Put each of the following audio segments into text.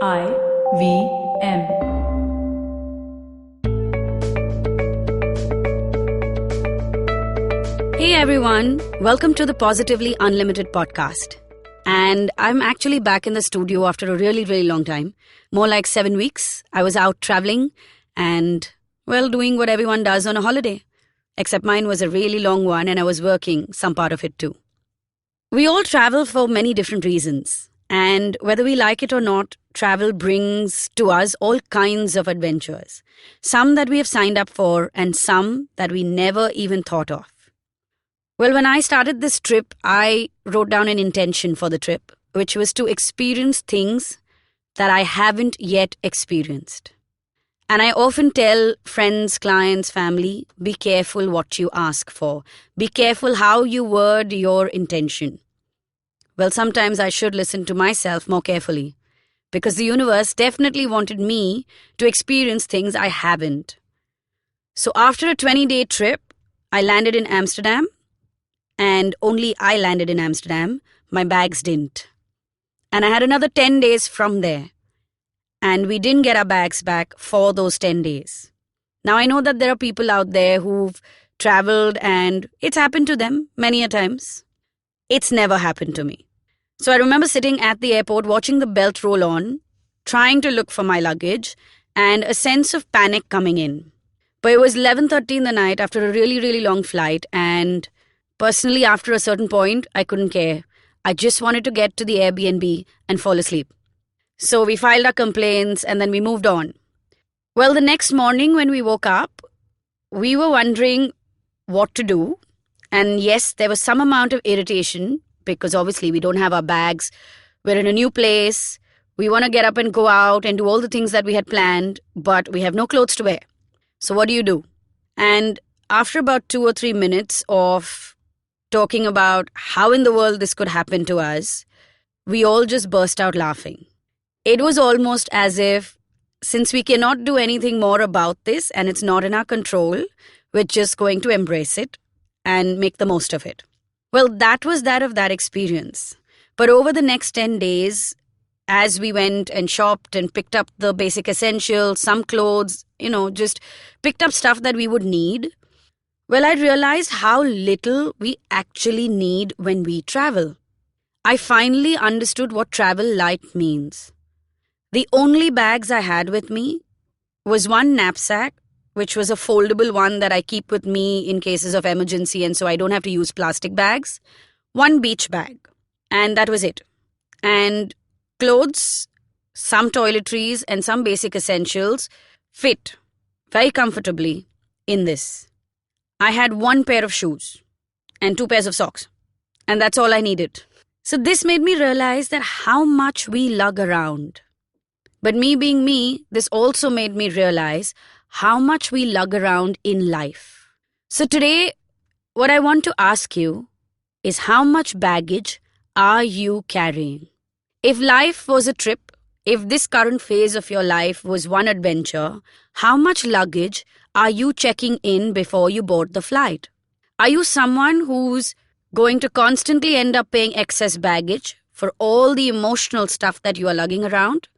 IVM. Hey everyone, welcome to the Positively Unlimited podcast. And I'm actually back in the studio after a really, really long time. More like 7 weeks. I was out traveling and, doing what everyone does on a holiday. Except mine was a really long one and I was working some part of it too. We all travel for many different reasons. And whether we like it or not, travel brings to us all kinds of adventures. Some that we have signed up for and some that we never even thought of. Well, when I started this trip, I wrote down an intention for the trip, which was to experience things that I haven't yet experienced. And I often tell friends, clients, family, be careful what you ask for. Be careful how you word your intention. Well, sometimes I should listen to myself more carefully, because the universe definitely wanted me to experience things I haven't. So after a 20-day trip, I landed in Amsterdam. And only I landed in Amsterdam. My bags didn't. And I had another 10 days from there. And we didn't get our bags back for those 10 days. Now I know that there are people out there who've traveled and it's happened to them many a times. It's never happened to me. So I remember sitting at the airport watching the belt roll on, trying to look for my luggage, and a sense of panic coming in. But it was 11:30 in the night after a really, really long flight, and personally, after a certain point, I couldn't care. I just wanted to get to the Airbnb and fall asleep. So we filed our complaints and then we moved on. Well, the next morning when we woke up, we were wondering what to do. And yes, there was some amount of irritation because obviously we don't have our bags. We're in a new place. We want to get up and go out and do all the things that we had planned, but we have no clothes to wear. So what do you do? And after about 2 or 3 minutes of talking about how in the world this could happen to us, we all just burst out laughing. It was almost as if, since we cannot do anything more about this and it's not in our control, we're just going to embrace it and make the most of it. Well, that was that of that experience. But over the next 10 days, as we went and shopped and picked up the basic essentials, some clothes, just picked up stuff that we would need, well, I realized how little we actually need when we travel. I finally understood what travel light means. The only bags I had with me was one knapsack, which was a foldable one that I keep with me in cases of emergency and so I don't have to use plastic bags, one beach bag, and that was it. And clothes, some toiletries and some basic essentials fit very comfortably in this. I had one pair of shoes and 2 pairs of socks. And that's all I needed. So this made me realize that how much we lug around. But me being me, this also made me realize how much we lug around in life. So today, what I want to ask you is how much baggage are you carrying? If life was a trip, if this current phase of your life was one adventure, how much luggage are you checking in before you board the flight? Are you someone who's going to constantly end up paying excess baggage for all the emotional stuff that you are lugging around?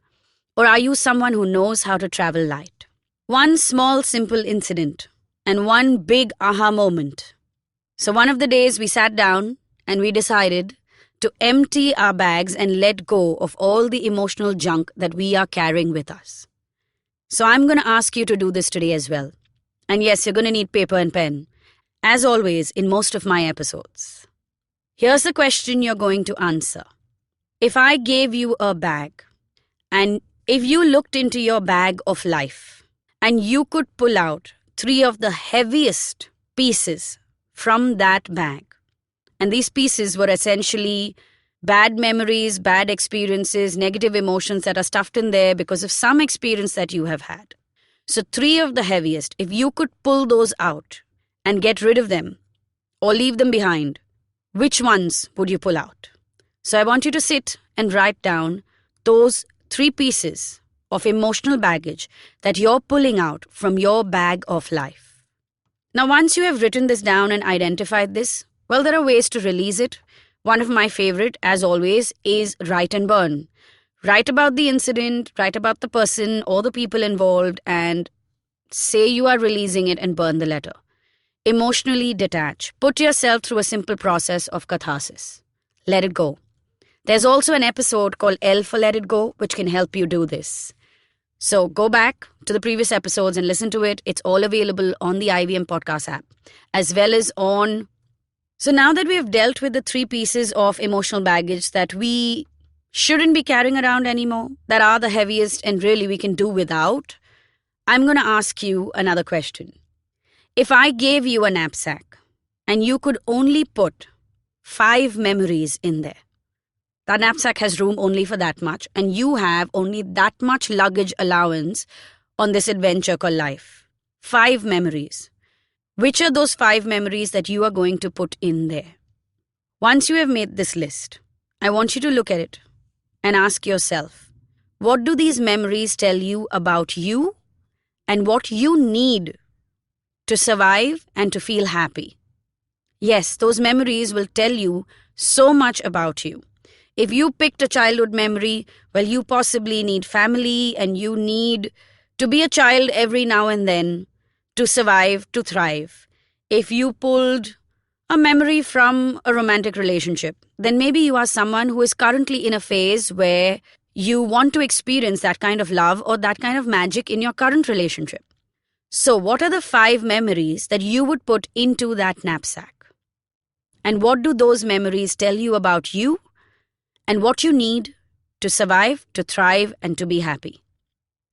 Or are you someone who knows how to travel light? One small, simple incident and one big aha moment. So one of the days we sat down and we decided to empty our bags and let go of all the emotional junk that we are carrying with us. So I'm going to ask you to do this today as well. And yes, you're going to need paper and pen, as always in most of my episodes. Here's the question you're going to answer. If I gave you a bag, and if you looked into your bag of life, and you could pull out 3 of the heaviest pieces from that bag, and these pieces were essentially bad memories, bad experiences, negative emotions that are stuffed in there because of some experience that you have had. So 3 of the heaviest, if you could pull those out and get rid of them or leave them behind, which ones would you pull out? So I want you to sit and write down those 3 pieces of emotional baggage that you're pulling out from your bag of life. Now, once you have written this down and identified this, there are ways to release it. One of my favorite, as always, is write and burn. Write about the incident, write about the person or the people involved, and say you are releasing it and burn the letter. Emotionally detach. Put yourself through a simple process of catharsis. Let it go. There's also an episode called L for Let It Go, which can help you do this. So go back to the previous episodes and listen to it. It's all available on the IVM podcast app, as well as on... So now that we have dealt with the 3 pieces of emotional baggage that we shouldn't be carrying around anymore, that are the heaviest and really we can do without, I'm going to ask you another question. If I gave you a knapsack and you could only put 5 memories in there, that knapsack has room only for that much, and you have only that much luggage allowance on this adventure called life. 5 memories. Which are those 5 memories that you are going to put in there? Once you have made this list, I want you to look at it and ask yourself, what do these memories tell you about you and what you need to survive and to feel happy? Yes, those memories will tell you so much about you. If you picked a childhood memory, well, you possibly need family and you need to be a child every now and then to survive, to thrive. If you pulled a memory from a romantic relationship, then maybe you are someone who is currently in a phase where you want to experience that kind of love or that kind of magic in your current relationship. So what are the 5 memories that you would put into that knapsack? And what do those memories tell you about you and what you need to survive, to thrive, and to be happy?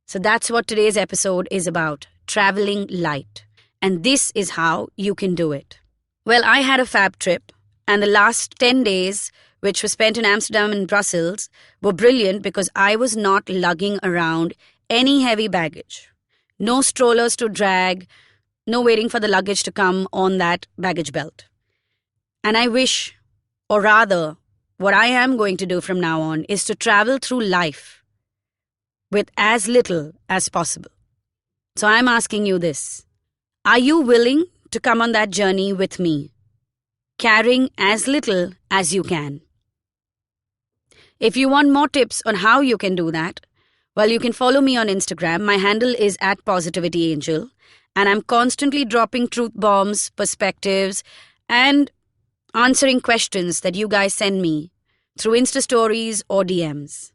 So that's what today's episode is about, traveling light. And this is how you can do it. Well, I had a fab trip, and the last 10 days, which were spent in Amsterdam and Brussels, were brilliant because I was not lugging around any heavy baggage. No strollers to drag, no waiting for the luggage to come on that baggage belt. And I wish, or rather, what I am going to do from now on is to travel through life with as little as possible. So I'm asking you this. Are you willing to come on that journey with me, carrying as little as you can? If you want more tips on how you can do that, well, you can follow me on Instagram. My handle is @PositivityAngel, and I'm constantly dropping truth bombs, perspectives, and answering questions that you guys send me through Insta stories or DMs.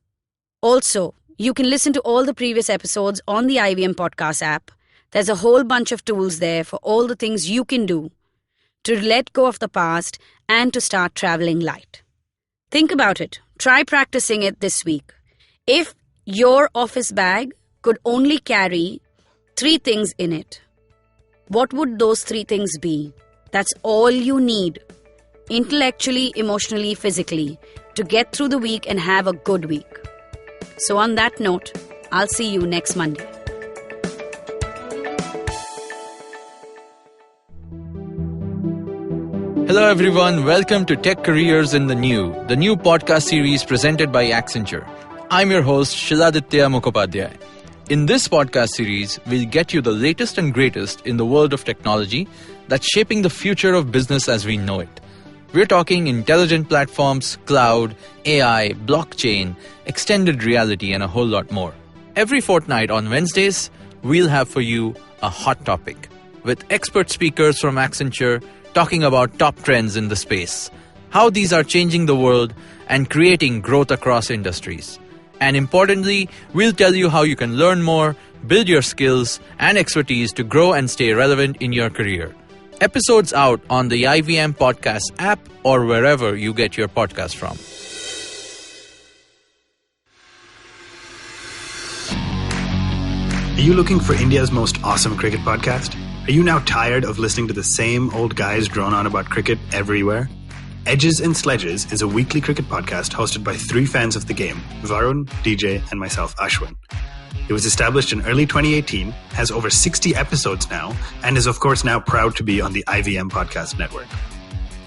Also, you can listen to all the previous episodes on the IVM podcast app. There's a whole bunch of tools there for all the things you can do to let go of the past and to start traveling light. Think about it. Try practicing it this week. If your office bag could only carry 3 things in it, what would those 3 things be? That's all you need, intellectually, emotionally, physically, to get through the week and have a good week. So on that note, I'll see you next Monday. Hello everyone, welcome to Tech Careers in the new podcast series presented by Accenture. I'm your host, Shiladitya Mukhopadhyay. In this podcast series, we'll get you the latest and greatest in the world of technology that's shaping the future of business as we know it. We're talking intelligent platforms, cloud, AI, blockchain, extended reality, and a whole lot more. Every fortnight on Wednesdays, we'll have for you a hot topic with expert speakers from Accenture talking about top trends in the space, how these are changing the world and creating growth across industries. And importantly, we'll tell you how you can learn more, build your skills and expertise to grow and stay relevant in your career. Episodes out on the IVM Podcast app or wherever you get your podcast from. Are you looking for India's most awesome cricket podcast? Are you now tired of listening to the same old guys drone on about cricket everywhere? Edges and Sledges is a weekly cricket podcast hosted by 3 fans of the game, Varun, DJ, and myself, Ashwin. It was established in early 2018, has over 60 episodes now, and is of course now proud to be on the IVM Podcast Network.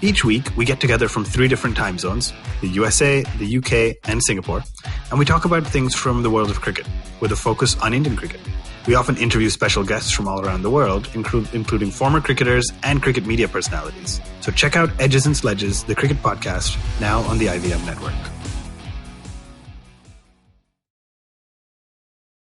Each week, we get together from 3 different time zones, the USA, the UK, and Singapore, and we talk about things from the world of cricket, with a focus on Indian cricket. We often interview special guests from all around the world, including former cricketers and cricket media personalities. So check out Edges and Sledges, the cricket podcast, now on the IVM Network.